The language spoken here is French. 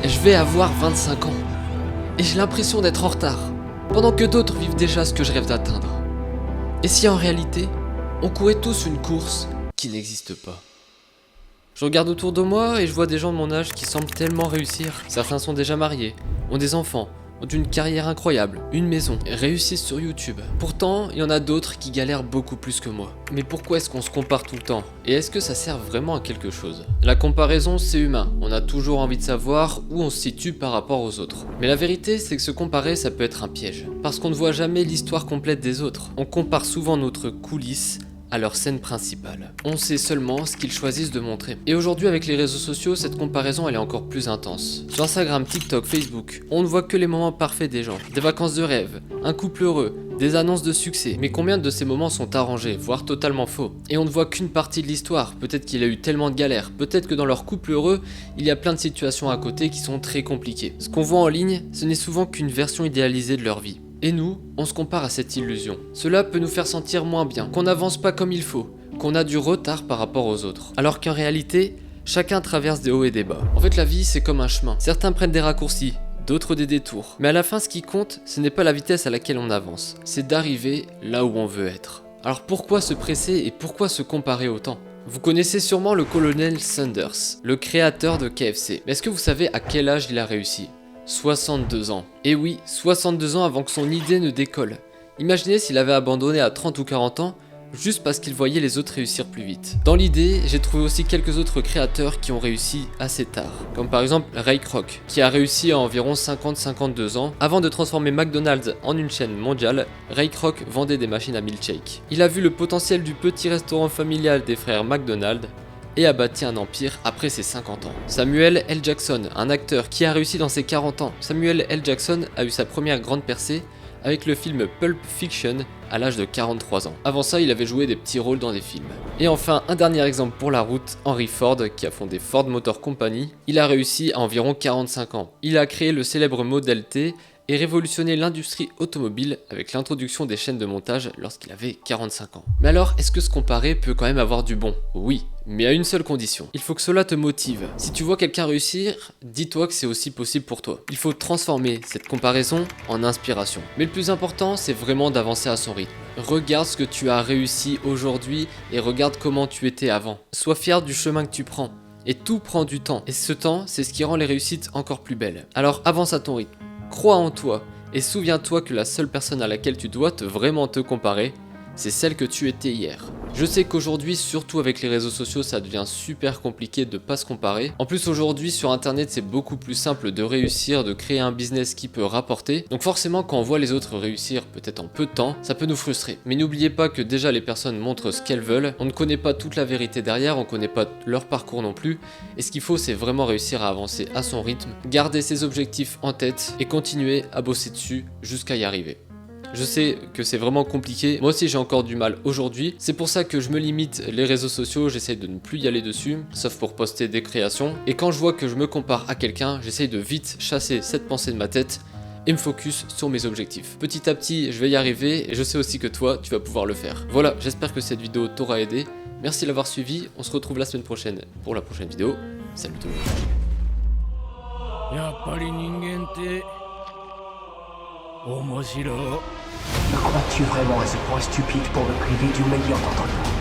je vais avoir 25 ans. Et j'ai l'impression d'être en retard, pendant que d'autres vivent déjà ce que je rêve d'atteindre. Et si en réalité, on courait tous une course qui n'existe pas? Je regarde autour de moi et je vois des gens de mon âge qui semblent tellement réussir. Certains sont déjà mariés, ont des enfants, ont une carrière incroyable, une maison, et réussissent sur YouTube. Pourtant, il y en a d'autres qui galèrent beaucoup plus que moi. Mais pourquoi est-ce qu'on se compare tout le temps? Et est-ce que ça sert vraiment à quelque chose? La comparaison, c'est humain. On a toujours envie de savoir où on se situe par rapport aux autres. Mais la vérité, c'est que se comparer, ça peut être un piège. Parce qu'on ne voit jamais l'histoire complète des autres. On compare souvent notre coulisse à leur scène principale. On sait seulement ce qu'ils choisissent de montrer. Et aujourd'hui, avec les réseaux sociaux, cette comparaison elle est encore plus intense. Sur Instagram, TikTok, Facebook, on ne voit que les moments parfaits des gens. Des vacances de rêve, un couple heureux, des annonces de succès. Mais combien de ces moments sont arrangés, voire totalement faux? Et on ne voit qu'une partie de l'histoire. Peut-être qu'il a eu tellement de galères. Peut-être que dans leur couple heureux, il y a plein de situations à côté qui sont très compliquées. Ce qu'on voit en ligne, ce n'est souvent qu'une version idéalisée de leur vie. Et nous, on se compare à cette illusion. Cela peut nous faire sentir moins bien, qu'on n'avance pas comme il faut, qu'on a du retard par rapport aux autres. Alors qu'en réalité, chacun traverse des hauts et des bas. En fait, la vie, c'est comme un chemin. Certains prennent des raccourcis, d'autres des détours. Mais à la fin, ce qui compte, ce n'est pas la vitesse à laquelle on avance, c'est d'arriver là où on veut être. Alors pourquoi se presser et pourquoi se comparer autant? Vous connaissez sûrement le colonel Sanders, le créateur de KFC. Mais est-ce que vous savez à quel âge il a réussi? 62 ans. Et oui, 62 ans avant que son idée ne décolle. Imaginez s'il avait abandonné à 30 ou 40 ans, juste parce qu'il voyait les autres réussir plus vite. Dans l'idée, j'ai trouvé aussi quelques autres créateurs qui ont réussi assez tard. Comme par exemple Ray Kroc, qui a réussi à environ 50-52 ans. Avant de transformer McDonald's en une chaîne mondiale, Ray Kroc vendait des machines à milkshake. Il a vu le potentiel du petit restaurant familial des frères McDonald et a bâti un empire après ses 50 ans. Samuel L. Jackson, un acteur qui a réussi dans ses 40 ans. Samuel L. Jackson a eu sa première grande percée avec le film Pulp Fiction à l'âge de 43 ans. Avant ça, il avait joué des petits rôles dans des films. Et enfin, un dernier exemple pour la route, Henry Ford, qui a fondé Ford Motor Company. Il a réussi à environ 45 ans. Il a créé le célèbre Model T et révolutionné l'industrie automobile avec l'introduction des chaînes de montage lorsqu'il avait 45 ans. Mais alors, est-ce que se comparer peut quand même avoir du bon? Oui, mais à une seule condition. Il faut que cela te motive. Si tu vois quelqu'un réussir, dis-toi que c'est aussi possible pour toi. Il faut transformer cette comparaison en inspiration. Mais le plus important, c'est vraiment d'avancer à son rythme. Regarde ce que tu as réussi aujourd'hui et regarde comment tu étais avant. Sois fier du chemin que tu prends. Et tout prend du temps. Et ce temps, c'est ce qui rend les réussites encore plus belles. Alors avance à ton rythme. Crois en toi et souviens-toi que la seule personne à laquelle tu dois vraiment te comparer, c'est celle que tu étais hier. Je sais qu'aujourd'hui, surtout avec les réseaux sociaux, ça devient super compliqué de pas se comparer. En plus aujourd'hui sur internet c'est beaucoup plus simple de réussir, de créer un business qui peut rapporter. Donc forcément quand on voit les autres réussir peut-être en peu de temps, ça peut nous frustrer. Mais n'oubliez pas que déjà les personnes montrent ce qu'elles veulent. On ne connaît pas toute la vérité derrière, on connaît pas leur parcours non plus. Et ce qu'il faut c'est vraiment réussir à avancer à son rythme, garder ses objectifs en tête et continuer à bosser dessus jusqu'à y arriver. Je sais que c'est vraiment compliqué, moi aussi j'ai encore du mal aujourd'hui, c'est pour ça que je me limite les réseaux sociaux, j'essaye de ne plus y aller dessus, sauf pour poster des créations, et quand je vois que je me compare à quelqu'un, j'essaye de vite chasser cette pensée de ma tête et me focus sur mes objectifs. Petit à petit, je vais y arriver, et je sais aussi que toi, tu vas pouvoir le faire. Voilà, j'espère que cette vidéo t'aura aidé, merci de l'avoir suivi, on se retrouve la semaine prochaine pour la prochaine vidéo, salut tout le monde. Me crois-tu vraiment à ce point stupide pour me priver du meilleur d'entre nous?